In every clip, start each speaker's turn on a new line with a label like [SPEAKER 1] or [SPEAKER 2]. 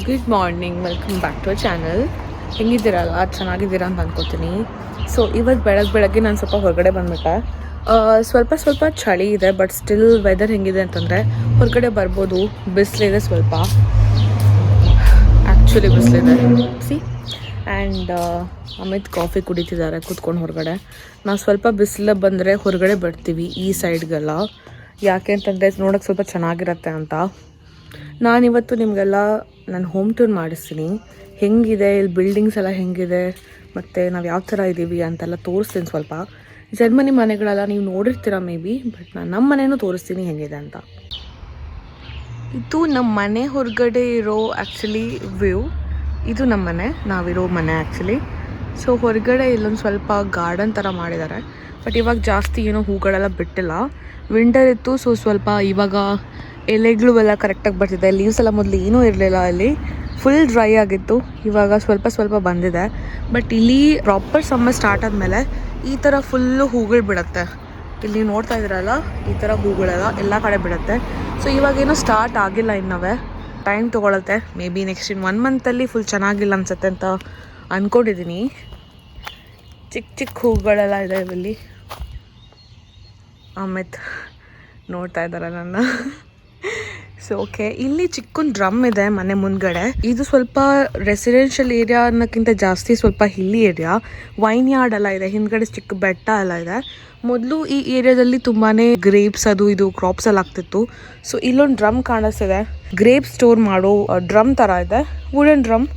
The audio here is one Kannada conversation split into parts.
[SPEAKER 1] Good morning, welcome back to channel. ಹೆಂಗಿದ್ದೀರಲ್ಲ, ಚೆನ್ನಾಗಿದ್ದೀರಾ ಅಂತ ಅಂದ್ಕೋತೀನಿ. ಸೊ ಇವತ್ತು ಬೆಳಗ್ಗೆ ನಾನು ಸ್ವಲ್ಪ ಹೊರಗಡೆ ಬಂದ್ಬಿಟ್ಟೆ. ಸ್ವಲ್ಪ ಚಳಿ ಇದೆ, ಬಟ್ ಸ್ಟಿಲ್ ವೆದರ್ ಹೆಂಗಿದೆ ಅಂತಂದರೆ ಹೊರಗಡೆ ಬರ್ಬೋದು. ಬಿಸಿಲಿದೆ, ಸ್ವಲ್ಪ ಆ್ಯಕ್ಚುಲಿ ಬಿಸಿಲಿದೆ ಸಿ. ಆ್ಯಂಡ್ ಅಮಿತ್ ಕಾಫಿ ಕುಡಿತಿದ್ದಾರೆ ಕೂತ್ಕೊಂಡು ಹೊರಗಡೆ. ನಾವು ಸ್ವಲ್ಪ ಬಿಸಿಲು ಬಂದರೆ ಹೊರಗಡೆ ಬರ್ತೀವಿ ಈ ಸೈಡ್ಗೆಲ್ಲ, ಯಾಕೆ ಅಂತಂದರೆ ನೋಡೋಕ್ಕೆ ಸ್ವಲ್ಪ ಚೆನ್ನಾಗಿರುತ್ತೆ ಅಂತ. ನಾನಿವತ್ತು ನಿಮಗೆಲ್ಲ ನಾನು ಹೋಮ್ ಟೂರ್ ಮಾಡಿಸ್ತೀನಿ. ಹೆಂಗಿದೆ ಇಲ್ಲಿ ಬಿಲ್ಡಿಂಗ್ಸ್ ಎಲ್ಲ ಹೆಂಗಿದೆ ಮತ್ತು ನಾವು ಯಾವ ಥರ ಇದ್ದೀವಿ ಅಂತೆಲ್ಲ ತೋರಿಸ್ತೀನಿ. ಸ್ವಲ್ಪ ಜರ್ಮನಿ ಮನೆಗಳೆಲ್ಲ ನೀವು ನೋಡಿರ್ತೀರ ಮೇ ಬಿ, ಬಟ್ ನಾನು ನಮ್ಮ ಮನೆಯೂ ತೋರಿಸ್ತೀನಿ ಹೆಂಗಿದೆ ಅಂತ. ಇದು ನಮ್ಮ ಮನೆ ಹೊರಗಡೆ ಇರೋ ಆ್ಯಕ್ಚುಲಿ ವ್ಯೂ. ಇದು ನಮ್ಮ ಮನೆ, ನಾವಿರೋ ಮನೆ ಆ್ಯಕ್ಚುಲಿ. ಸೊ ಹೊರಗಡೆ ಇಲ್ಲೊಂದು ಸ್ವಲ್ಪ ಗಾರ್ಡನ್ ಥರ ಮಾಡಿದ್ದಾರೆ, ಬಟ್ ಇವಾಗ ಜಾಸ್ತಿ ಏನೋ ಹೂಗಳೆಲ್ಲ ಬಿಟ್ಟಿಲ್ಲ. ವಿಂಟರ್ ಇತ್ತು, ಸೊ ಸ್ವಲ್ಪ ಇವಾಗ ಎಲೆಗಳು ಎಲ್ಲ ಕರೆಕ್ಟಾಗಿ ಬರ್ತಿದೆ. ಲೀವ್ಸ್ ಎಲ್ಲ ಮೊದಲು ಏನೂ ಇರಲಿಲ್ಲ, ಅಲ್ಲಿ ಫುಲ್ ಡ್ರೈ ಆಗಿತ್ತು. ಇವಾಗ ಸ್ವಲ್ಪ ಬಂದಿದೆ. ಬಟ್ ಇಲ್ಲಿ ಪ್ರಾಪರ್ ಸಮ್ಮರ್ ಸ್ಟಾರ್ಟ್ ಆದಮೇಲೆ ಈ ಥರ ಫುಲ್ಲು ಹೂಗಳು ಬಿಡುತ್ತೆ. ಇಲ್ಲಿ ನೋಡ್ತಾ ಇದ್ದೀರಲ್ಲ, ಈ ಥರ ಹೂಗಳೆಲ್ಲ ಎಲ್ಲ ಕಡೆ ಬಿಡುತ್ತೆ. ಸೊ ಇವಾಗೇನೋ ಸ್ಟಾರ್ಟ್ ಆಗಿಲ್ಲ, ಇನ್ನವೇ ಟೈಮ್ ತೊಗೊಳುತ್ತೆ. ಮೇ ಬಿ ನೆಕ್ಸ್ಟ್ ಇನ್ 1 ಮಂತಲ್ಲಿ ಫುಲ್ ಚೆನ್ನಾಗಿಲ್ಲ ಅನ್ಸುತ್ತೆ ಅಂತ ಅಂದ್ಕೊಂಡಿದ್ದೀನಿ. ಚಿಕ್ಕ ಹೂಗಳೆಲ್ಲ ಇದೆ ಇಲ್ಲಿ. ಆಮೇಲೆ ನೋಡ್ತಾ ಇದ್ದಾರೆ ನನ್ನ. ಸೊ ಓಕೆ, ಇಲ್ಲಿ ಚಿಕ್ಕೊಂದು ಡ್ರಮ್ ಇದೆ ಮನೆ ಮುಂದ್ಗಡೆ. ಇದು ಸ್ವಲ್ಪ ರೆಸಿಡೆನ್ಷಿಯಲ್ ಏರಿಯಾ ಅನ್ನೋಕ್ಕಿಂತ ಜಾಸ್ತಿ ಸ್ವಲ್ಪ ಹಿಲ್ಲಿ ಏರಿಯಾ. ವೈನ್ ಯಾರ್ಡ್ ಎಲ್ಲ ಇದೆ, ಹಿಂದ್ಗಡೆ ಚಿಕ್ಕ ಬೆಟ್ಟ ಎಲ್ಲ ಇದೆ. ಮೊದಲು ಈ ಏರಿಯಾದಲ್ಲಿ ತುಂಬಾ ಗ್ರೇಪ್ಸ್ ಅದು ಇದು ಕ್ರಾಪ್ಸ್ ಎಲ್ಲ ಆಗ್ತಿತ್ತು. ಸೊ ಇಲ್ಲೊಂದು ಡ್ರಮ್ ಕಾಣಿಸ್ತಿದೆ, ಗ್ರೇಪ್ ಸ್ಟೋರ್ ಮಾಡೋ ಡ್ರಮ್ ಥರ ಇದೆ, ವುಡನ್ ಡ್ರಮ್.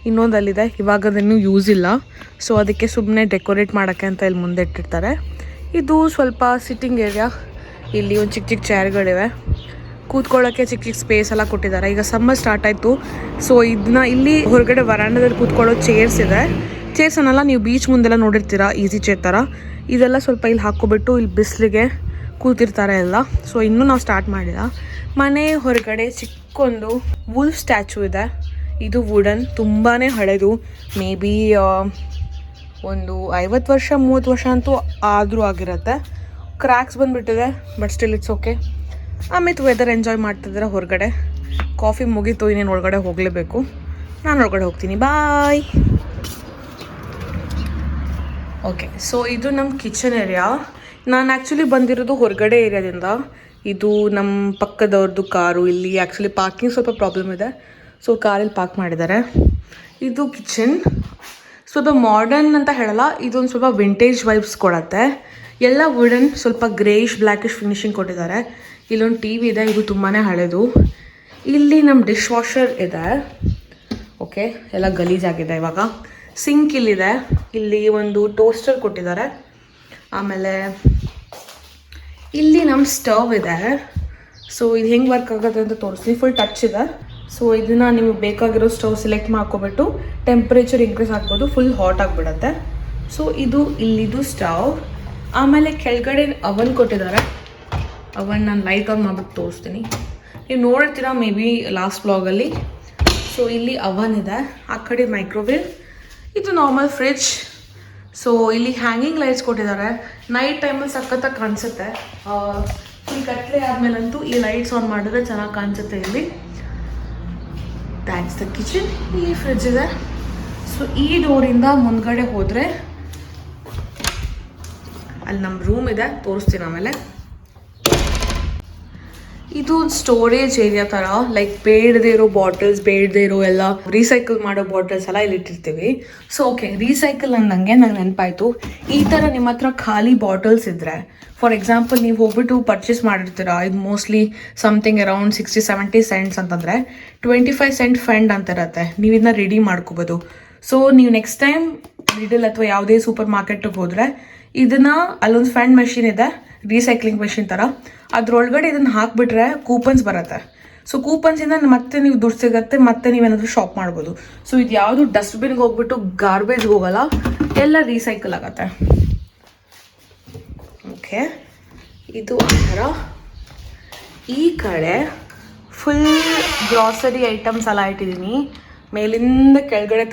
[SPEAKER 1] ಇನ್ನೊಂದಲ್ಲಿದೆ, ಇವಾಗ ಅದನ್ನು ಯೂಸ್ ಇಲ್ಲ. ಸೊ ಅದಕ್ಕೆ ಸುಮ್ಮನೆ ಡೆಕೋರೇಟ್ ಮಾಡೋಕ್ಕೆ ಅಂತ ಇಲ್ಲಿ ಮುಂದೆ ಇಟ್ಟಿರ್ತಾರೆ. ಇದು ಸ್ವಲ್ಪ ಸಿಟ್ಟಿಂಗ್ ಏರಿಯಾ. ಇಲ್ಲಿ ಒಂದು ಚಿಕ್ಕ ಚೇರ್ಗಳಿವೆ, ಕೂತ್ಕೊಳ್ಳೋಕ್ಕೆ ಚಿಕ್ಕ ಸ್ಪೇಸ್ ಎಲ್ಲ ಕೊಟ್ಟಿದ್ದಾರೆ. ಈಗ ಸಮ್ಮರ್ ಸ್ಟಾರ್ಟ್ ಆಯಿತು, ಸೊ ಇದನ್ನ ಇಲ್ಲಿ ಹೊರಗಡೆ ವರಾಂಡದಲ್ಲಿ ಕೂತ್ಕೊಳ್ಳೋ ಚೇರ್ಸ್ ಇದೆ. ಚೇರ್ಸ್ ಅನ್ನೆಲ್ಲ ನೀವು ಬೀಚ್ ಮುಂದೆಲ್ಲ ನೋಡಿರ್ತೀರ, ಈಸಿ ಚೇರ್ ಥರ. ಇದೆಲ್ಲ ಸ್ವಲ್ಪ ಇಲ್ಲಿ ಹಾಕ್ಕೊಬಿಟ್ಟು ಇಲ್ಲಿ ಬಿಸಿಲಿಗೆ ಕೂತಿರ್ತಾರೆ ಎಲ್ಲ. ಸೊ ಇನ್ನೂ ನಾವು ಸ್ಟಾರ್ಟ್ ಮಾಡಿಲ್ಲ. ಮನೆ ಹೊರಗಡೆ ಚಿಕ್ಕೊಂದು ವುಲ್ಫ್ ಸ್ಟ್ಯಾಚು ಇದೆ. ಇದು ವುಡನ್, ತುಂಬಾ ಹಳೆದು. ಮೇ ಬಿ ಒಂದು 50 ವರ್ಷ 30 ವರ್ಷ ಅಂತೂ ಆದರೂ ಆಗಿರುತ್ತೆ. ಕ್ರ್ಯಾಕ್ಸ್ ಬಂದುಬಿಟ್ಟಿದೆ, ಬಟ್ ಸ್ಟಿಲ್ ಇಟ್ಸ್ ಓಕೆ. ಆಮೇಲೆ ವೆದರ್ ಎಂಜಾಯ್ ಮಾಡ್ತಿದ್ದಾರೆ ಹೊರಗಡೆ. ಕಾಫಿ ಮುಗೀತು, ಇನ್ನೇನು ಒಳಗಡೆ ಹೋಗಲೇಬೇಕು. ನಾನು ಒಳಗಡೆ ಹೋಗ್ತೀನಿ, ಬಾಯ್. ಓಕೆ, ಸೊ ಇದು ನಮ್ಮ ಕಿಚನ್ ಏರಿಯಾ. ನಾನು ಆ್ಯಕ್ಚುಲಿ ಬಂದಿರೋದು ಹೊರಗಡೆ ಏರಿಯಾದಿಂದ. ಇದು ನಮ್ಮ ಪಕ್ಕದವ್ರದ್ದು ಕಾರು. ಇಲ್ಲಿ ಆ್ಯಕ್ಚುಲಿ ಪಾರ್ಕಿಂಗ್ ಸ್ವಲ್ಪ ಪ್ರಾಬ್ಲಮ್ ಇದೆ, ಸೊ ಕಾರಲ್ಲಿ ಪಾರ್ಕ್ ಮಾಡಿದ್ದಾರೆ. ಇದು ಕಿಚನ್. ಸ್ವಲ್ಪ ಮಾಡರ್ನ್ ಅಂತ ಹೇಳಲ್ಲ, ಇದೊಂದು ಸ್ವಲ್ಪ ವಿಂಟೇಜ್ ವೈಬ್ಸ್ ಕೊಡುತ್ತೆ. ಎಲ್ಲ ವುಡನ್, ಸ್ವಲ್ಪ ಗ್ರೇಯಿಶ್ ಬ್ಲ್ಯಾಕಿಶ್ ಫಿನಿಶಿಂಗ್ ಕೊಟ್ಟಿದ್ದಾರೆ. ಇಲ್ಲೊಂದು ಟಿ ವಿ ಇದೆ, ಇದು ತುಂಬಾ ಹಳೆಯದು. ಇಲ್ಲಿ ನಮ್ಮ ಡಿಶ್ ವಾಷರ್ ಇದೆ. ಓಕೆ, ಎಲ್ಲ ಗಲೀಜಾಗಿದೆ ಇವಾಗ. ಸಿಂಕ್ ಇಲ್ಲಿದೆ. ಇಲ್ಲಿ ಒಂದು ಟೋಸ್ಟರ್ ಕೊಟ್ಟಿದ್ದಾರೆ. ಆಮೇಲೆ ಇಲ್ಲಿ ನಮ್ಮ ಸ್ಟವ್ ಇದೆ. ಸೊ ಇದು ಹೆಂಗೆ ವರ್ಕ್ ಆಗುತ್ತೆ ಅಂತ ತೋರಿಸ್ತೀನಿ. ಫುಲ್ ಟಚ್ ಇದೆ. ಸೊ ಇದನ್ನು ನಿಮಗೆ ಬೇಕಾಗಿರೋ ಸ್ಟವ್ ಸೆಲೆಕ್ಟ್ ಮಾಡ್ಕೊಬಿಟ್ಟು ಟೆಂಪ್ರೇಚರ್ ಇನ್ಕ್ರೀಸ್ ಆಗ್ಬೋದು, ಫುಲ್ ಹಾಟ್ ಆಗಿಬಿಡುತ್ತೆ. ಸೊ ಇದು ಇಲ್ಲಿದು ಸ್ಟವ್. ಆಮೇಲೆ ಕೆಳಗಡೆ ಅವನ್ ಕೊಟ್ಟಿದ್ದಾರೆ. ಅವನ್ ನಾನು ಲೈಟ್ ಆನ್ ಮಾಡ್ಬಿಟ್ಟು ತೋರಿಸ್ತೀನಿ. ನೀವು ನೋಡಿರ್ತೀರ ಮೇ ಬಿ ಲಾಸ್ಟ್ ವ್ಲಾಗಲ್ಲಿ. ಸೊ ಇಲ್ಲಿ ಅವನ್ ಇದೆ, ಆ ಕಡೆ ಮೈಕ್ರೋವೇವ್. ಇದು ನಾರ್ಮಲ್ ಫ್ರಿಡ್ಜ್. ಸೊ ಇಲ್ಲಿ ಹ್ಯಾಂಗಿಂಗ್ ಲೈಟ್ಸ್ ಕೊಟ್ಟಿದ್ದಾರೆ. ನೈಟ್ ಟೈಮಲ್ಲಿ ಸಖತ್ತಾಗಿ ಕಾಣಿಸುತ್ತೆ. ಫುಲ್ ಕತ್ಲೆ ಆದಮೇಲಂತೂ ಈ ಲೈಟ್ಸ್ ಆನ್ ಮಾಡಿದ್ರೆ ಚೆನ್ನಾಗಿ ಕಾಣಿಸುತ್ತೆ ಇಲ್ಲಿ. That's the kitchen. ಈ ಫ್ರಿಡ್ಜ್ ಇದೆ. ಸೊ ಈ ಡೋರಿಂದ ಮುಂದ್ಗಡೆ ಹೋದರೆ ಅಲ್ಲಿ ನಮ್ಮ ರೂಮ್ ಇದೆ, ತೋರಿಸ್ತೀನಿ ಆಮೇಲೆ. ಇದು ಸ್ಟೋರೇಜ್ ಏರಿಯಾ ಥರ, ಲೈಕ್ ಬೇಡದೇ ಇರೋ ಬಾಟಲ್ಸ್, ಬೇಡದೇ ಇರೋ ಎಲ್ಲ ರೀಸೈಕಲ್ ಮಾಡೋ ಬಾಟಲ್ಸ್ ಎಲ್ಲ ಇಲ್ಲಿ ಇಟ್ಟಿರ್ತೀವಿ. ಸೊ ಓಕೆ, ರೀಸೈಕಲ್ ಅಂದಂಗೆ ನಂಗೆ ನೆನಪಾಯಿತು. ಈ ಥರ ನಿಮ್ಮ ಹತ್ರ ಖಾಲಿ ಬಾಟಲ್ಸ್ ಇದ್ದರೆ, ಫಾರ್ ಎಕ್ಸಾಂಪಲ್ ನೀವು ಹೋಗ್ಬಿಟ್ಟು ಪರ್ಚೇಸ್ ಮಾಡಿರ್ತೀರಾ, ಇದು ಮೋಸ್ಟ್ಲಿ ಸಮಥಿಂಗ್ ಅರೌಂಡ್ 60-70 ಸೆಂಟ್ಸ್ ಅಂತಂದರೆ 25 ಸೆಂಟ್ ಫಂಡ್ ಅಂತ ಇರುತ್ತೆ. ನೀವು ಇದನ್ನ ರೆಡಿ ಮಾಡ್ಕೋಬೋದು. ಸೊ ನೀವು ನೆಕ್ಸ್ಟ್ ಟೈಮ್ ಲಿಡಲ್ ಅಥವಾ ಯಾವುದೇ ಸೂಪರ್ ಮಾರ್ಕೆಟಿಗೆ ಹೋದರೆ ಇದನ್ನು, ಅಲ್ಲೊಂದು ಫಂಡ್ ಮೆಷಿನ್ ಇದೆ, ರೀಸೈಕ್ಲಿಂಗ್ ಮೆಷಿನ್ ಥರ. ಅದ್ರೊಳಗಡೆ ಇದನ್ನು ಹಾಕಿಬಿಟ್ರೆ ಕೂಪನ್ಸ್ ಬರುತ್ತೆ. ಸೊ ಕೂಪನ್ಸಿಂದ ಮತ್ತೆ ನೀವು ದುಡ್ಡು ಸಿಗುತ್ತೆ, ಮತ್ತೆ ನೀವೇನಾದರೂ ಶಾಪ್ ಮಾಡ್ಬೋದು. ಸೊ ಇದು ಯಾವುದು ಡಸ್ಟ್ಬಿನ್ಗೆ ಹೋಗ್ಬಿಟ್ಟು ಗಾರ್ಬೇಜ್ಗೆ ಹೋಗಲ್ಲ, ಎಲ್ಲ ರೀಸೈಕಲ್ ಆಗುತ್ತೆ. ಓಕೆ, ಇದು ಆ ಥರ. ಈ ಕಡೆ ಫುಲ್ ಗ್ರಾಸರಿ ಐಟಮ್ಸ್ ಎಲ್ಲ ಇಟ್ಟಿದ್ದೀನಿ. ಮೇಲಿಂದ ಕೆಳಗಡೆ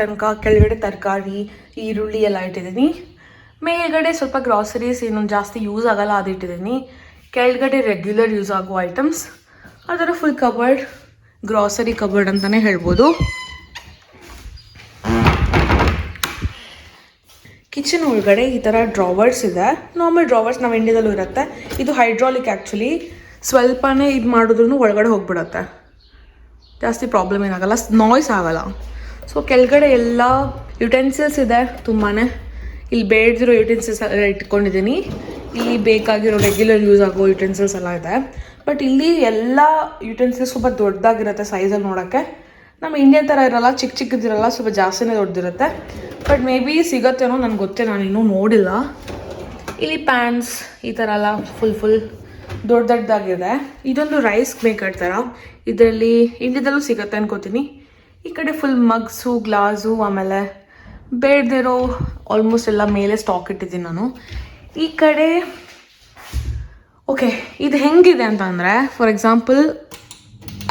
[SPEAKER 1] ತರಕಾರಿ, ಈರುಳ್ಳಿ ಎಲ್ಲ ಇಟ್ಟಿದ್ದೀನಿ. ಮೇಲ್ಗಡೆ ಸ್ವಲ್ಪ ಗ್ರಾಸರೀಸ್ ಇನ್ನೊಂದು ಜಾಸ್ತಿ ಯೂಸ್ ಆಗಲ್ಲ ಅದು ಇಟ್ಟಿದ್ದೀನಿ. ಕೆಳಗಡೆ ರೆಗ್ಯುಲರ್ ಯೂಸ್ ಆಗೋ ಐಟಮ್ಸ್. ಅದರ ಫುಲ್ ಕಬರ್ಡ್, ಗ್ರಾಸರಿ ಕಬರ್ಡ್ ಅಂತಲೇ ಹೇಳ್ಬೋದು. ಕಿಚನ್ ಒಳಗಡೆ ಈ ಥರ ಡ್ರಾವರ್ಸ್ ಇದೆ. ನಾರ್ಮಲ್ ಡ್ರಾವರ್ಸ್ ನಾವು ಇಂಡಿಯಾದಲ್ಲೂ ಇರುತ್ತೆ. ಇದು ಹೈಡ್ರಾಲಿಕ್ ಆ್ಯಕ್ಚುಲಿ. ಸ್ವಲ್ಪನೇ ಇದು ಮಾಡಿದ್ರೂ ಒಳಗಡೆ ಹೋಗ್ಬಿಡುತ್ತೆ, ಜಾಸ್ತಿ ಪ್ರಾಬ್ಲಮ್ ಏನಾಗಲ್ಲ, ನಾಯ್ಸ್ ಆಗಲ್ಲ. ಸೊ ಕೆಳಗಡೆ ಎಲ್ಲ ಯುಟೆನ್ಸಿಲ್ಸ್ ಇದೆ ತುಂಬಾ. ಇಲ್ಲಿ ಬೇಡದಿರೋ ಯುಟೆನ್ಸಿಲ್ಸ್ ಎಲ್ಲ ಇಟ್ಕೊಂಡಿದ್ದೀನಿ. ಇಲ್ಲಿ ಬೇಕಾಗಿರೋ ರೆಗ್ಯುಲರ್ ಯೂಸ್ ಆಗೋ ಯುಟೆನ್ಸಿಲ್ಸ್ ಎಲ್ಲ ಇದೆ. ಬಟ್ ಇಲ್ಲಿ ಎಲ್ಲ ಯುಟೆನ್ಸಿಲ್ಸ್ ಸ್ವಲ್ಪ ದೊಡ್ಡದಾಗಿರುತ್ತೆ ಸೈಜಲ್ಲಿ ನೋಡೋಕ್ಕೆ. ನಮ್ಮ ಇಂಡಿಯನ್ ಥರ ಇರೋಲ್ಲ, ಚಿಕ್ಕ ಚಿಕ್ಕದಿರಲ್ಲ, ಸ್ವಲ್ಪ ಜಾಸ್ತಿನೇ ದೊಡ್ಡದಿರುತ್ತೆ. ಬಟ್ ಮೇ ಬಿ ಸಿಗುತ್ತೇನೋ ನನಗೆ ಗೊತ್ತೇ, ನಾನು ಇನ್ನೂ ನೋಡಿಲ್ಲ. ಇಲ್ಲಿ ಪ್ಯಾನ್ಸ್ ಈ ಥರ ಎಲ್ಲ ಫುಲ್ ದೊಡ್ಡದಾಗಿದೆ. ಇದೊಂದು ರೈಸ್ ಮೇಕರ್ ಥರ, ಇದರಲ್ಲಿ ಇಂಡಿಯಾದಲ್ಲೂ ಸಿಗುತ್ತೆ ಅನ್ಕೋತೀನಿ. ಈ ಕಡೆ ಫುಲ್ ಮಗ್ಸು, ಗ್ಲಾಸು, ಆಮೇಲೆ ಬೇಡದಿರೋ ಆಲ್ಮೋಸ್ಟ್ ಎಲ್ಲ ಮೇಲೆ ಸ್ಟಾಕ್ ಇಟ್ಟಿದ್ದೀನಿ ನಾನು. ಈ ಕಡೆ ಓಕೆ, ಇದು ಹೆಂಗಿದೆ ಅಂತಂದರೆ, ಫಾರ್ ಎಕ್ಸಾಂಪಲ್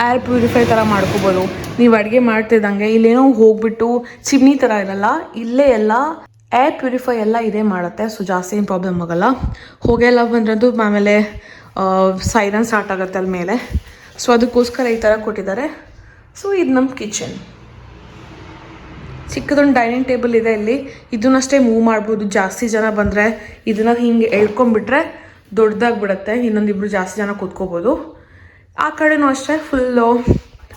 [SPEAKER 1] ಏರ್ ಪ್ಯೂರಿಫೈ ಥರ ಮಾಡ್ಕೋಬೋದು. ನೀವು ಅಡುಗೆ ಮಾಡ್ತಿದ್ದಂಗೆ ಇಲ್ಲೇನೋ ಹೋಗ್ಬಿಟ್ಟು ಚಿಮ್ನಿ ಥರ ಇರಲ್ಲ, ಇಲ್ಲೇ ಎಲ್ಲ ಏರ್ ಪ್ಯೂರಿಫೈ ಎಲ್ಲ ಇದೇ ಮಾಡುತ್ತೆ. ಸೊ ಜಾಸ್ತಿ ಏನು ಪ್ರಾಬ್ಲಮ್ ಆಗೋಲ್ಲ. ಹೊಗೆಲ್ಲ ಬಂದ್ರದ್ದು ಆಮೇಲೆ ಸೈರನ್ ಸ್ಟಾರ್ಟ್ ಆಗುತ್ತೆ ಅಲ್ಲಿ ಮೇಲೆ. ಸೊ ಅದಕ್ಕೋಸ್ಕರ ಈ ಥರ ಕೊಟ್ಟಿದ್ದಾರೆ. ಸೊ ಇದು ನಮ್ಮ ಕಿಚನ್. ಚಿಕ್ಕದೊಂದು ಡೈನಿಂಗ್ ಟೇಬಲ್ ಇದೆ ಇಲ್ಲಿ. ಇದನ್ನಷ್ಟೇ ಮೂವ್ ಮಾಡ್ಬೋದು. ಜಾಸ್ತಿ ಜನ ಬಂದರೆ ಇದನ್ನು ಹಿಂಗೆ ಎಳ್ಕೊಂಡ್ಬಿಟ್ರೆ ದೊಡ್ಡದಾಗ್ಬಿಡುತ್ತೆ, ಇನ್ನೊಂದಿಬ್ರು ಜಾಸ್ತಿ ಜನ ಕೂತ್ಕೋಬೋದು. ಆ ಕಡೆನೂ ಅಷ್ಟೇ ಫುಲ್ಲು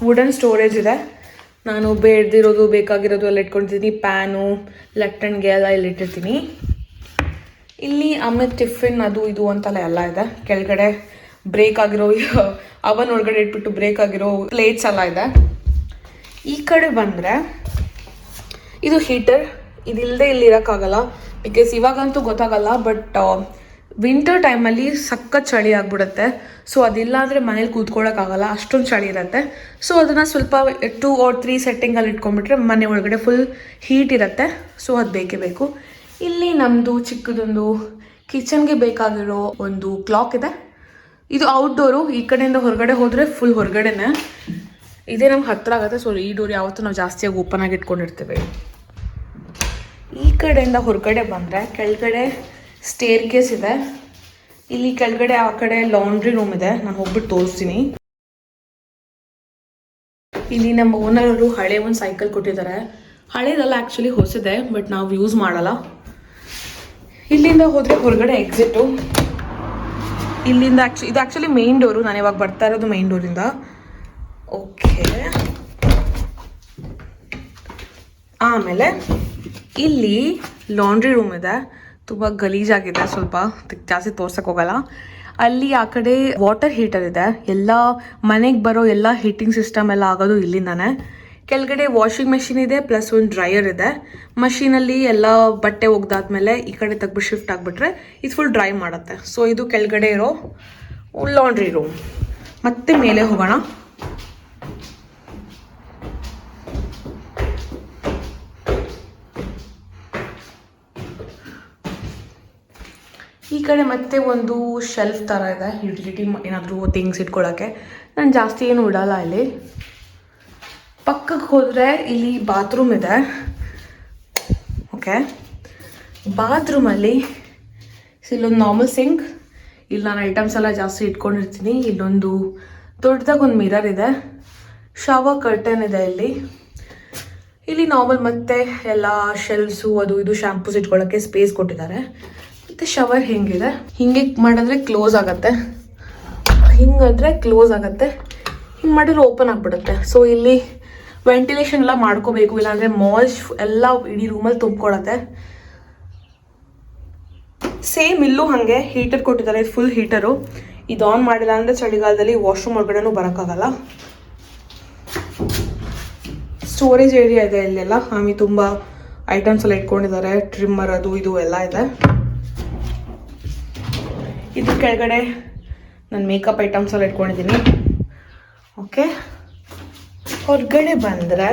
[SPEAKER 1] ವುಡನ್ ಸ್ಟೋರೇಜ್ ಇದೆ. ನಾನು ಬೇಡದಿರೋದು ಬೇಕಾಗಿರೋದು ಎಲ್ಲ ಇಟ್ಕೊಳ್ತೀನಿ. ಪ್ಯಾನು, ಲಟ್ಟಣಿಗೆ ಎಲ್ಲ ಇಲ್ಲಿ ಇಟ್ಟಿರ್ತೀನಿ. ಇಲ್ಲಿ ಆಮೇಲೆ ಟಿಫಿನ್ ಅದು ಇದು ಅಂತೆಲ್ಲ ಎಲ್ಲ ಇದೆ. ಕೆಳಗಡೆ ಬ್ರೇಕ್ ಆಗಿರೋ ಅವನ್ ಒಳಗಡೆ ಇಟ್ಬಿಟ್ಟು ಬ್ರೇಕ್ ಆಗಿರೋ ಪ್ಲೇಟ್ಸ್ ಎಲ್ಲ ಇದೆ. ಈ ಕಡೆ ಬಂದರೆ ಇದು ಹೀಟರ್. ಇದಿಲ್ಲದೆ ಇಲ್ಲಿ ಇರೋಕ್ಕಾಗಲ್ಲ, ಬಿಕಾಸ್ ಇವಾಗಂತೂ ಗೊತ್ತಾಗಲ್ಲ. ಬಟ್ ವಿಂಟರ್ ಟೈಮಲ್ಲಿ ಸಖತ್ ಚಳಿ ಆಗಿಬಿಡುತ್ತೆ. ಸೊ ಅದಿಲ್ಲ ಅಂದರೆ ಮನೇಲಿ ಕೂತ್ಕೊಳ್ಳೋಕ್ಕಾಗಲ್ಲ, ಅಷ್ಟೊಂದು ಚಳಿ ಇರುತ್ತೆ. ಸೊ ಅದನ್ನು ಸ್ವಲ್ಪ 2 or 3 ಸೆಟ್ಟಿಂಗಲ್ಲಿ ಇಟ್ಕೊಂಡ್ಬಿಟ್ರೆ ಮನೆ ಒಳಗಡೆ ಫುಲ್ ಹೀಟ್ ಇರುತ್ತೆ. ಸೊ ಅದು ಬೇಕೇ ಬೇಕು. ಇಲ್ಲಿ ನಮ್ಮದು ಚಿಕ್ಕದೊಂದು ಕಿಚನ್ಗೆ ಬೇಕಾಗಿರೋ ಒಂದು ಕ್ಲಾಕ್ ಇದೆ. ಇದು ಔಟ್ಡೋರು. ಈ ಕಡೆಯಿಂದ ಹೊರಗಡೆ ಹೋದರೆ ಫುಲ್ ಹೊರಗಡೆನೆ ಇದೇ ನಮ್ಗೆ ಹತ್ತಿರ ಆಗುತ್ತೆ. ಸೊ ಈ ಡೋರ್ ಯಾವತ್ತೂ ನಾವು ಜಾಸ್ತಿಯಾಗಿ ಓಪನ್ ಆಗಿ ಇಟ್ಕೊಂಡಿರ್ತೇವೆ. ಈ ಕಡೆಯಿಂದ ಹೊರಗಡೆ ಬಂದರೆ ಕೆಳಗಡೆ ಸ್ಟೇರ್ ಕೇಸ್ ಇದೆ. ಇಲ್ಲಿ ಕೆಳಗಡೆ ಆ ಕಡೆ ಲಾಂಡ್ರಿ ರೂಮ್ ಇದೆ, ನಾನು ಹೋಗ್ಬಿಟ್ಟು ತೋರಿಸ್ತೀನಿ. ಇಲ್ಲಿ ನಮ್ಮ ಓನರವರು ಹಳೆ ಒಂದು ಸೈಕಲ್ ಕೊಟ್ಟಿದ್ದಾರೆ. ಹಳೇದಲ್ಲ ಆ್ಯಕ್ಚುಲಿ, ಹೊಸದೆ, ಬಟ್ ನಾವು ಯೂಸ್ ಮಾಡಲ್ಲ. ಇಲ್ಲಿಂದ ಹೋದರೆ ಹೊರಗಡೆ ಎಕ್ಸಿಟು. ಇಲ್ಲಿಂದ ಇದು ಆ್ಯಕ್ಚುಲಿ ಮೇನ್ ಡೋರು. ನಾನು ಇವಾಗ ಬರ್ತಾ ಇರೋದು ಮೇನ್ ಡೋರಿಂದ. ಓಕೆ, ಆಮೇಲೆ ಇಲ್ಲಿ ಲಾಂಡ್ರಿ ರೂಮ್ ಇದೆ. ತುಂಬ ಗಲೀಜಾಗಿದೆ, ಸ್ವಲ್ಪ ಜಾಸ್ತಿ ತೋರ್ಸಕ್ಕೆ ಹೋಗಲ್ಲ. ಅಲ್ಲಿ ಆ ಕಡೆ ವಾಟರ್ ಹೀಟರ್ ಇದೆ. ಎಲ್ಲ ಮನೆಗೆ ಬರೋ ಎಲ್ಲ ಹೀಟಿಂಗ್ ಸಿಸ್ಟಮ್ ಎಲ್ಲ ಆಗೋದು ಇಲ್ಲಿಂದಾನೆ. ಕೆಳಗಡೆ ವಾಷಿಂಗ್ ಮೆಷಿನ್ ಇದೆ, ಪ್ಲಸ್ ಒಂದು ಡ್ರೈಯರ್ ಇದೆ. ಮಷೀನಲ್ಲಿ ಎಲ್ಲ ಬಟ್ಟೆ ಒಗ್ದಾದ್ಮೇಲೆ ಈ ಕಡೆ ತೆಗ್ಬಿಟ್ಟು ಶಿಫ್ಟ್ ಆಗಿಬಿಟ್ರೆ ಇದು ಫುಲ್ ಡ್ರೈ ಮಾಡುತ್ತೆ. ಸೊ ಇದು ಕೆಳಗಡೆ ಇರೋ ಲಾಂಡ್ರಿ ರೂಮ್. ಮತ್ತೆ ಮೇಲೆ ಹೋಗೋಣ. ಈ ಕಡೆ ಮತ್ತೆ ಒಂದು ಶೆಲ್ಫ್ ಥರ ಇದೆ, ಯುಟಿಲಿಟಿ ಏನಾದರೂ ಥಿಂಗ್ಸ್ ಇಟ್ಕೊಳ್ಳೋಕ್ಕೆ. ನಾನು ಜಾಸ್ತಿ ಏನು ಇಡಲ್ಲ ಇಲ್ಲಿ. ಪಕ್ಕಕ್ಕೆ ಹೋದರೆ ಇಲ್ಲಿ ಬಾತ್ರೂಮ್ ಇದೆ. ಓಕೆ, ಬಾತ್ರೂಮಲ್ಲಿ ಇಲ್ಲೊಂದು ನಾರ್ಮಲ್ ಸಿಂಕ್. ಇಲ್ಲಿ ನಾನು ಐಟಮ್ಸ್ ಎಲ್ಲ ಜಾಸ್ತಿ ಇಟ್ಕೊಂಡಿರ್ತೀನಿ. ಇಲ್ಲೊಂದು ದೊಡ್ಡದಾಗಿ ಒಂದು ಮಿರರ್ ಇದೆ. ಶವರ್ ಕರ್ಟನ್ ಇದೆ ಇಲ್ಲಿ. ಇಲ್ಲಿ ನಾರ್ಮಲ್ ಮತ್ತೆ ಎಲ್ಲ ಶೆಲ್ಫ್ಸು ಅದು ಇದು ಶಾಂಪೂಸ್ ಇಟ್ಕೊಳ್ಳೋಕ್ಕೆ ಸ್ಪೇಸ್ ಕೊಟ್ಟಿದ್ದಾರೆ. ಮತ್ತು ಶವರ್ ಹೆಂಗಿದೆ, ಹಿಂಗೆ ಮಾಡಿದ್ರೆ ಕ್ಲೋಸ್ ಆಗುತ್ತೆ, ಹಿಂಗಾದ್ರೆ ಕ್ಲೋಸ್ ಆಗುತ್ತೆ, ಹಿಂಗೆ ಮಾಡಿದ್ರೆ ಓಪನ್ ಆಗಿಬಿಡುತ್ತೆ. ಸೊ ಇಲ್ಲಿ ವೆಂಟಿಲೇಷನ್ ಎಲ್ಲ ಮಾಡ್ಕೋಬೇಕು, ಇಲ್ಲಾಂದರೆ ಮಾಯ್ಸ್ ಎಲ್ಲ ಇಡೀ ರೂಮಲ್ಲಿ ತುಂಬಿಕೊಡತ್ತೆ. ಸೇಮ್ ಇಲ್ಲೂ ಹಾಗೆ ಹೀಟರ್ ಕೊಟ್ಟಿದ್ದಾರೆ. ಇದು ಫುಲ್ ಹೀಟರು. ಇದು ಆನ್ ಮಾಡಿಲ್ಲ ಅಂದರೆ ಚಳಿಗಾಲದಲ್ಲಿ ವಾಶ್ರೂಮ್ ಒಳಗಡೆನೂ ಬರೋಕ್ಕಾಗಲ್ಲ. ಸ್ಟೋರೇಜ್ ಏರಿಯಾ ಇದೆ ಇಲ್ಲೆಲ್ಲ. ಆಮೇಲೆ ತುಂಬ ಐಟಮ್ಸ್ ಎಲ್ಲ ಇಟ್ಕೊಂಡಿದ್ದಾರೆ. ಟ್ರಿಮ್ಮರ್ ಅದು ಇದು ಎಲ್ಲ ಇದೆ. ಇದು ಕೆಳಗಡೆ ನಾನು ಮೇಕಪ್ ಐಟಮ್ಸ್ ಎಲ್ಲ ಇಟ್ಕೊಂಡಿದ್ದೀನಿ. ಓಕೆ, ಹೊರಗಡೆ ಬಂದರೆ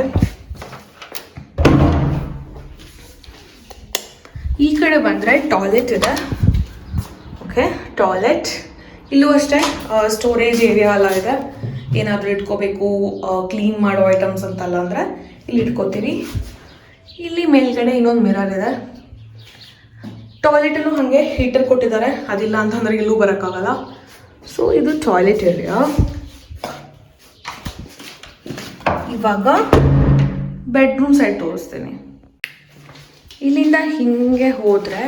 [SPEAKER 1] ಈ ಕಡೆ ಬಂದರೆ ಟಾಯ್ಲೆಟ್ ಇದೆ. ಓಕೆ, ಟಾಯ್ಲೆಟ್ ಇಲ್ಲೂ ಅಷ್ಟೇ ಸ್ಟೋರೇಜ್ ಏರಿಯಾ ಎಲ್ಲ ಇದೆ. ಏನಾದರೂ ಇಟ್ಕೋಬೇಕು, ಕ್ಲೀನ್ ಮಾಡೋ ಐಟಮ್ಸ್ ಅಂತಲ್ಲ ಅಂದರೆ ಇಲ್ಲಿ ಇಟ್ಕೋತೀರಿ. ಇಲ್ಲಿ ಮೇಲ್ಗಡೆ ಇನ್ನೊಂದು ಮಿರರ್ ಇದೆ. ಟಾಯ್ಲೆಟಲ್ಲೂ ಹಾಗೆ ಹೀಟರ್ ಕೊಟ್ಟಿದ್ದಾರೆ. ಅದಿಲ್ಲ ಅಂತಂದರೆ ಇಲ್ಲೂ ಬರೋಕ್ಕಾಗಲ್ಲ. ಸೊ ಇದು ಟಾಯ್ಲೆಟ್ ಏರಿಯಾ. ಇವಾಗ ಬೆಡ್ರೂಮ್ ಸೈಡ್ ತೋರಿಸ್ತೀನಿ. ಇಲ್ಲಿಂದ ಹಿಂಗೆ ಹೋದರೆ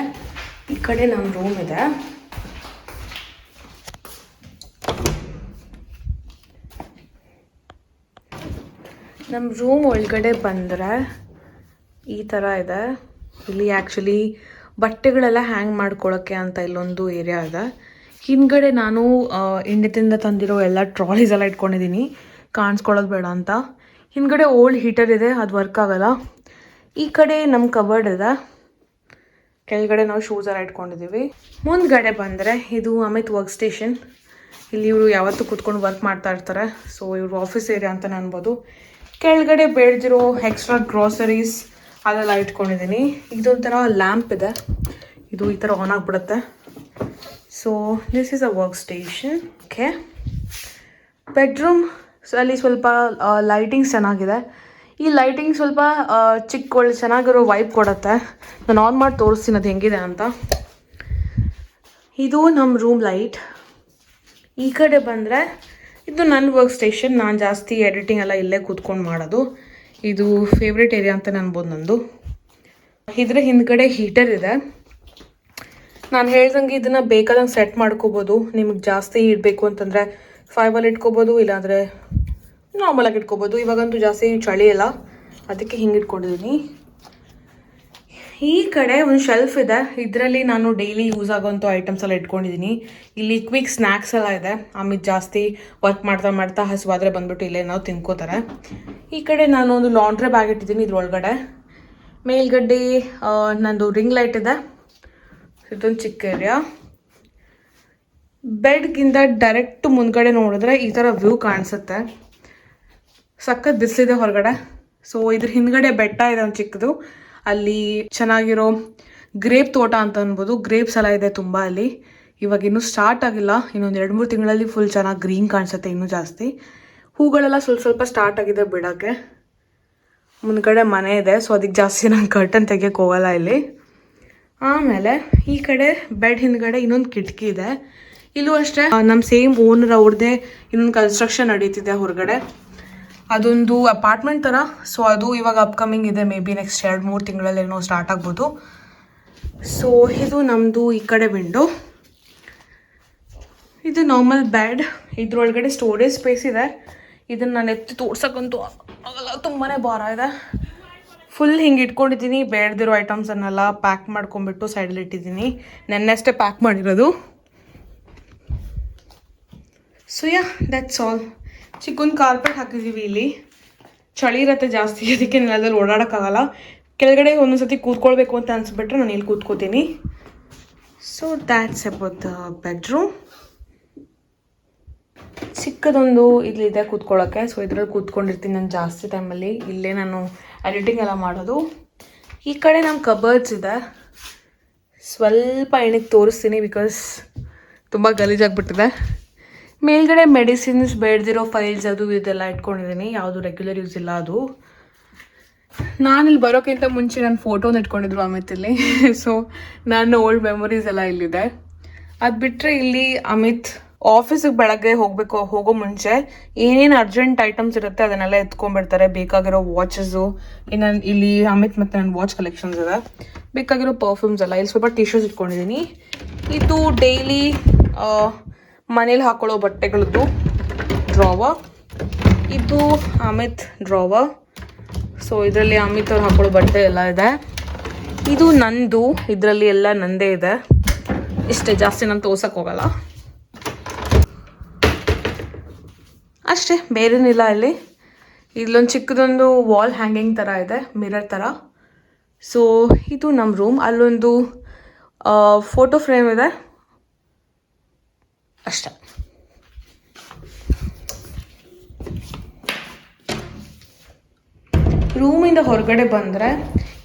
[SPEAKER 1] ಈ ಕಡೆ ನಮ್ಮ ರೂಮ್ ಇದೆ. ನಮ್ಮ ರೂಮ್ ಒಳಗಡೆ ಬಂದರೆ ಈ ಥರ ಇದೆ. ಇಲ್ಲಿ ಆ್ಯಕ್ಚುಲಿ ಬಟ್ಟೆಗಳೆಲ್ಲ ಹ್ಯಾಂಗ್ ಮಾಡ್ಕೊಳ್ಳೋಕ್ಕೆ ಅಂತ ಇಲ್ಲೊಂದು ಏರಿಯಾ ಇದೆ. ಹಿಂದ್ಗಡೆ ನಾನು ಇಂಡಿಯಾದಿಂದ ತಂದಿರೋ ಎಲ್ಲ ಟ್ರಾಲೀಸ್ ಎಲ್ಲ ಇಟ್ಕೊಂಡಿದ್ದೀನಿ, ಕಾಣಿಸ್ಕೊಳ್ಳೋದು ಬೇಡ ಅಂತ. ಹಿಂದ್ಗಡೆ ಓಲ್ಡ್ ಹೀಟರ್ ಇದೆ, ಅದು ವರ್ಕ್ ಆಗಲ್ಲ. ಈ ಕಡೆ ನಮ್ಮ ಕಬರ್ಡ್ ಇದೆ, ಕೆಳಗಡೆ ನಾವು ಶೂಸ್ ಎಲ್ಲ ಇಟ್ಕೊಂಡಿದ್ದೀವಿ. ಮುಂದ್ಗಡೆ ಬಂದರೆ ಇದು ಅಮಿತ್ ವರ್ಕ್ ಸ್ಟೇಷನ್. ಇಲ್ಲಿ ಇವರು ಯಾವತ್ತೂ ಕೂತ್ಕೊಂಡು ವರ್ಕ್ ಮಾಡ್ತಾ ಇರ್ತಾರೆ. ಸೊ ಇವರು ಆಫೀಸ್ ಏರಿಯಾ ಅಂತಲೇ ಅನ್ಬೋದು. ಕೆಳಗಡೆ ಬೇಡದಿರೋ ಎಕ್ಸ್ಟ್ರಾ ಗ್ರಾಸರೀಸ್ ಅದೆಲ್ಲ ಇಟ್ಕೊಂಡಿದ್ದೀನಿ. ಇದೊಂಥರ ಲ್ಯಾಂಪ್ ಇದೆ, ಇದು ಈ ಥರ ಆನ್ ಆಗಿಬಿಡುತ್ತೆ. So this is a work station. Okay, bedroom ಅಲ್ಲಿ ಸ್ವಲ್ಪ ಲೈಟಿಂಗ್ಸ್ ಚೆನ್ನಾಗಿದೆ. ಈ ಲೈಟಿಂಗ್ ಸ್ವಲ್ಪ ಚಿಕ್ಕ ಚೆನ್ನಾಗಿರೋ ವೈಬ್ ಕೊಡುತ್ತೆ. ನಾನು ಆನ್ ಮಾಡಿ ತೋರಿಸ್ತೀನಿ ಅದು ಹೆಂಗಿದೆ ಅಂತ. ಇದು ನಮ್ಮ ರೂಮ್ ಲೈಟ್. ಈ ಕಡೆ ಬಂದರೆ ಇದು ನನ್ನ ವರ್ಕ್ ಸ್ಟೇಷನ್. ನಾನು ಜಾಸ್ತಿ ಎಡಿಟಿಂಗ್ ಎಲ್ಲ ಇಲ್ಲೇ ಕೂತ್ಕೊಂಡು ಮಾಡೋದು. ಇದು ಫೇವ್ರೇಟ್ ಏರಿಯಾ ಅಂತಲೇ ಅನ್ಬೋದು ನಂದು. ಇದರ ಹಿಂದ್ಗಡೆ ಹೀಟರ್ ಇದೆ. ನಾನು ಹೇಳ್ದಂಗೆ ಇದನ್ನು ಬೇಕಾದಂಗೆ ಸೆಟ್ ಮಾಡ್ಕೋಬೋದು. ನಿಮಗೆ ಜಾಸ್ತಿ ಇಡಬೇಕು ಅಂತಂದರೆ 5ಅಲ್ಲಿ ಇಟ್ಕೋಬೋದು, ಇಲ್ಲಾಂದರೆ ನಾರ್ಮಲಾಗಿ ಇಟ್ಕೋಬೋದು. ಇವಾಗಂತೂ ಜಾಸ್ತಿ ಚಳಿ ಇಲ್ಲ, ಅದಕ್ಕೆ ಹಿಂಗೆ ಇಟ್ಕೊಂಡಿದ್ದೀನಿ. ಈ ಕಡೆ ಒಂದು ಶೆಲ್ಫ್ ಇದೆ, ಇದರಲ್ಲಿ ನಾನು ಡೈಲಿ ಯೂಸ್ ಆಗೋಂಥ ಐಟಮ್ಸ್ ಎಲ್ಲ ಇಟ್ಕೊಂಡಿದ್ದೀನಿ. ಇಲ್ಲಿ ಕ್ವಿಕ್ ಸ್ನ್ಯಾಕ್ಸ್ ಎಲ್ಲ ಇದೆ. ಆಮೇಲೆ ಜಾಸ್ತಿ ವರ್ಕ್ ಮಾಡ್ತಾ ಮಾಡ್ತಾ ಹಸುವಾದರೆ ಬಂದ್ಬಿಟ್ಟು ಇಲ್ಲೇ ನಾವು ತಿನ್ಕೋತಾರೆ. ಈ ಕಡೆ ನಾನು ಒಂದು ಲಾಂಡ್ರಿ ಬ್ಯಾಗ್ ಇಟ್ಟಿದ್ದೀನಿ ಇದ್ರೊಳಗಡೆ. ಮೇಲ್ಗಡೆ ನಂದು ರಿಂಗ್ ಲೈಟ್ ಇದೆ. ಇದೊಂದು ಚಿಕ್ಕ ಏರಿಯಾ. ಬೆಡ್ಗಿಂತ ಡೈರೆಕ್ಟ್ ಮುಂದ್ಗಡೆ ನೋಡಿದ್ರೆ ಈ ಥರ ವ್ಯೂ ಕಾಣಿಸುತ್ತೆ. ಸಖತ್ ಬಿಸಿಲಿದೆ ಹೊರಗಡೆ. ಸೊ ಇದ್ರ ಹಿಂದ್ಗಡೆ ಬೆಟ್ಟ ಇದೆ ಒಂದು ಚಿಕ್ಕದು. ಅಲ್ಲಿ ಚೆನ್ನಾಗಿರೋ ಗ್ರೇಪ್ ತೋಟ ಅಂತ ಅನ್ಬೋದು. ಗ್ರೇಪ್ಸ್ ಎಲ್ಲ ಇದೆ ತುಂಬ ಅಲ್ಲಿ. ಇವಾಗ ಇನ್ನೂ ಸ್ಟಾರ್ಟ್ ಆಗಿಲ್ಲ, ಇನ್ನೊಂದು 2-3 ತಿಂಗಳಲ್ಲಿ ಫುಲ್ ಚೆನ್ನಾಗಿ ಗ್ರೀನ್ ಕಾಣಿಸುತ್ತೆ, ಇನ್ನೂ ಜಾಸ್ತಿ. ಹೂಗಳೆಲ್ಲ ಸ್ವಲ್ಪ ಸ್ಟಾರ್ಟ್ ಆಗಿದೆ ಬಿಡೋಕ್ಕೆ. ಮುಂದ್ಗಡೆ ಮನೆ ಇದೆ, ಸೊ ಅದಕ್ಕೆ ಜಾಸ್ತಿ ನಾನು ಕರ್ಟನ್ ತೆಗಿಯೋಕ್ಕೆ ಹೋಗಲ್ಲ ಇಲ್ಲಿ. ಆಮೇಲೆ ಈ ಕಡೆ ಬೆಡ್ ಹಿಂದ್ಗಡೆ ಇನ್ನೊಂದು ಕಿಟಕಿ ಇದೆ. ಇಲ್ಲೂ ಅಷ್ಟೇ ನಮ್ಮ ಸೇಮ್ ಓನರ್ ಅವ್ರದ್ದೇ ಇನ್ನೊಂದು ಕನ್ಸ್ಟ್ರಕ್ಷನ್ ನಡೀತಿದೆ ಹೊರಗಡೆ. ಅದೊಂದು ಅಪಾರ್ಟ್ಮೆಂಟ್ ಥರ. ಸೊ ಅದು ಇವಾಗ ಅಪ್ಕಮಿಂಗ್ ಇದೆ. ಮೇ ಬಿ ನೆಕ್ಸ್ಟ್ 2-3 ತಿಂಗಳಲ್ಲಿ ಏನೋ ಸ್ಟಾರ್ಟ್ ಆಗ್ಬೋದು. ಸೊ ಇದು ನಮ್ಮದು ಈ ಕಡೆ ವಿಂಡೋ. ಇದು ನಾರ್ಮಲ್ ಬೆಡ್. ಇದ್ರೊಳಗಡೆ ಸ್ಟೋರೇಜ್ ಸ್ಪೇಸ್ ಇದೆ. ಇದನ್ನು ನಾನು ಎತ್ತಿ ತೋರ್ಸಕ್ಕಂತೂ ಆಗಲ್ಲ, ತುಂಬಾ ಭಾರ ಇದೆ. ಫುಲ್ ಹಿಂಗೆ ಇಟ್ಕೊಂಡಿದ್ದೀನಿ. ಬೇಡದಿರೋ ಐಟಮ್ಸನ್ನೆಲ್ಲ ಪ್ಯಾಕ್ ಮಾಡ್ಕೊಂಬಿಟ್ಟು ಸೈಡಲ್ಲಿ ಇಟ್ಟಿದ್ದೀನಿ. ನೆನ್ನೆಷ್ಟೇ ಪ್ಯಾಕ್ ಮಾಡಿರೋದು. So yeah, that's all. ಚಿಕ್ಕೊಂದು ಕಾರ್ಪೆಟ್ ಹಾಕಿದ್ದೀವಿ. ಇಲ್ಲಿ ಚಳಿ ಇರುತ್ತೆ ಜಾಸ್ತಿ, ಅದಕ್ಕೆ ನೆಲದಲ್ಲಿ ಓಡಾಡೋಕ್ಕಾಗಲ್ಲ. ಕೆಳಗಡೆ ಒಂದೊಂದು ಸತಿ ಕೂತ್ಕೊಳ್ಬೇಕು ಅಂತ ಅನಿಸ್ಬಿಟ್ರೆ ನಾನು ಇಲ್ಲಿ ಕೂತ್ಕೋತೀನಿ. So that's about the bedroom. ಚಿಕ್ಕದೊಂದು ಇಲ್ಲಿದೆ ಕೂತ್ಕೊಳ್ಳೋಕ್ಕೆ. ಸೊ ಇದರಲ್ಲಿ ಕೂತ್ಕೊಂಡಿರ್ತೀನಿ ನಾನು ಜಾಸ್ತಿ ಟೈಮಲ್ಲಿ. ಇಲ್ಲೇ ನಾನು ಎಡಿಟಿಂಗ್ ಎಲ್ಲ ಮಾಡೋದು. ಈ ಕಡೆ ನಮ್ಮ ಕಬರ್ಡ್ಸ್ ಇದೆ. ಸ್ವಲ್ಪ ಎಣ್ಣೆಗೆ ತೋರಿಸ್ತೀನಿ ಬಿಕಾಸ್ ತುಂಬ ಗಲೀಜಾಗಿಬಿಟ್ಟಿದೆ. ಮೇಲ್ಗಡೆ ಮೆಡಿಸಿನ್ಸ್, ಬೇಡದಿರೋ ಫೈಲ್ಸ್ ಅದು ಇದೆಲ್ಲ ಇಟ್ಕೊಂಡಿದ್ದೀನಿ. ಯಾವುದು ರೆಗ್ಯುಲರ್ ಯೂಸ್ ಇಲ್ಲ ಅದು. ನಾನಿಲ್ಲಿ ಬರೋಕ್ಕಿಂತ ಮುಂಚೆ ನನ್ನ ಫೋಟೋನ ಇಟ್ಕೊಂಡಿದ್ರು ಅಮಿತ್ ಇಲ್ಲಿ. ಸೊ ನನ್ನ ಓಲ್ಡ್ ಮೆಮೊರೀಸ್ ಎಲ್ಲ ಇಲ್ಲಿದೆ. ಅದು ಬಿಟ್ಟರೆ ಇಲ್ಲಿ ಅಮಿತ್ ಆಫೀಸಿಗೆ ಬೆಳಗ್ಗೆ ಹೋಗೋ ಮುಂಚೆ ಏನೇನು ಅರ್ಜೆಂಟ್ ಐಟಮ್ಸ್ ಇರುತ್ತೆ ಅದನ್ನೆಲ್ಲ ಎತ್ಕೊಂಡ್ಬಿಡ್ತಾರೆ. ಬೇಕಾಗಿರೋ ವಾಚಸ್ಸು, ಇನ್ನು ಇಲ್ಲಿ ಅಮಿತ್ ಮತ್ತು ನನ್ನ ವಾಚ್ ಕಲೆಕ್ಷನ್ಸ್ ಇದೆ. ಬೇಕಾಗಿರೋ ಪರ್ಫ್ಯೂಮ್ಸ್ ಎಲ್ಲ. ಇಲ್ಲಿ ಸ್ವಲ್ಪ ಟಿ ಶರ್ಟ್ಸ್ ಇಟ್ಕೊಂಡಿದ್ದೀನಿ. ಇದು ಡೈಲಿ ಮನೇಲಿ ಹಾಕೊಳ್ಳೋ ಬಟ್ಟೆಗಳದ್ದು ಡ್ರಾವರ್. ಇದು ಅಮಿತ್ ಡ್ರಾವರ್. ಸೊ ಇದರಲ್ಲಿ ಅಮಿತ್ ಅವ್ರು ಹಾಕೊಳ್ಳೋ ಬಟ್ಟೆ ಎಲ್ಲ ಇದೆ. ಇದು ನಂದು, ಇದರಲ್ಲಿ ಎಲ್ಲ ನಂದೇ ಇದೆ. ಇಷ್ಟೇ, ಜಾಸ್ತಿ ನಾನು ತೋರ್ಸಕ್ಕೆ ಹೋಗಲ್ಲ ಅಷ್ಟೇ, ಬೇರೇನಿಲ್ಲ ಇಲ್ಲಿ. ಇಲ್ಲೊಂದು ಚಿಕ್ಕದೊಂದು ವಾಲ್ ಹ್ಯಾಂಗಿಂಗ್ ಥರ ಇದೆ, ಮಿರರ್ ಥರ. ಸೊ ಇದು ನಮ್ಮ ರೂಮ್. ಅಲ್ಲೊಂದು ಫೋಟೋ ಫ್ರೇಮ್ ಇದೆ ಅಷ್ಟೇ. ರೂಮಿಂದ ಹೊರಗಡೆ ಬಂದರೆ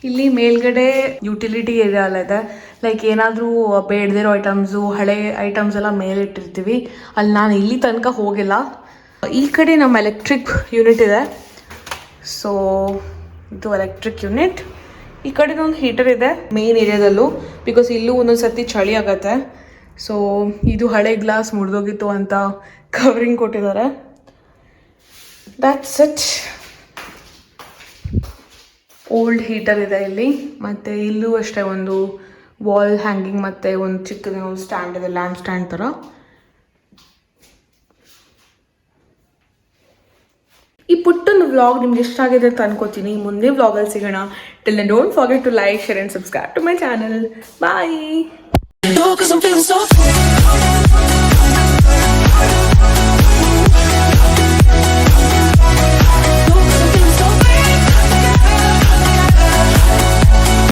[SPEAKER 1] ಇಲ್ಲಿ ಮೇಲ್ಗಡೆ ಯುಟಿಲಿಟಿ ಏರಿಯಾ ಎಲ್ಲ ಇದೆ. ಲೈಕ್ ಏನಾದರೂ ಬೇಡದಿರೋ ಐಟಮ್ಸು, ಹಳೆ ಐಟಮ್ಸ್ ಎಲ್ಲ ಮೇಲೆ ಇಟ್ಟಿರ್ತೀವಿ. ಅಲ್ಲಿ ನಾನು ಇಲ್ಲಿ ತನಕ ಹೋಗಿಲ್ಲ. ಈ ಕಡೆ ನಮ್ಮ ಎಲೆಕ್ಟ್ರಿಕ್ ಯೂನಿಟ್ ಇದೆ. ಸೊ ಇದು ಎಲೆಕ್ಟ್ರಿಕ್ ಯೂನಿಟ್. ಈ ಕಡೆ ಒಂದು ಹೀಟರ್ ಇದೆ ಮೇನ್ ಏರಿಯಾದಲ್ಲೂ, ಬಿಕಾಸ್ ಇಲ್ಲೂ ಒಂದೊಂದು ಸರ್ತಿ ಚಳಿ ಆಗುತ್ತೆ. ಸೊ ಇದು ಹಳೆ ಗ್ಲಾಸ್ ಮುರಿದೋಗಿತ್ತು ಅಂತ ಕವರಿಂಗ್ ಕೊಟ್ಟಿದ್ದಾರೆ. That's it. ಓಲ್ಡ್ ಹೀಟರ್ ಇದೆ ಇಲ್ಲಿ. ಮತ್ತು ಇಲ್ಲೂ ಅಷ್ಟೇ ಒಂದು ವಾಲ್ ಹ್ಯಾಂಗಿಂಗ್ ಮತ್ತು ಒಂದು ಚಿಕ್ಕದ ಸ್ಟ್ಯಾಂಡ್ ಇದೆ, ಲ್ಯಾಂಪ್ ಸ್ಟ್ಯಾಂಡ್ ಥರ. ಈ ಪುಟ್ಟೊಂದು ವ್ಲಾಗ್ ನಿಮ್ಗೆ ಇಷ್ಟ ಆಗಿದೆ ಅಂತ ಅನ್ಕೋತೀನಿ. ಮುಂದೆ ವ್ಲಾಗಲ್ಲಿ ಸಿಗೋಣ. Till then don't forget to like, share and subscribe to my channel. Bye.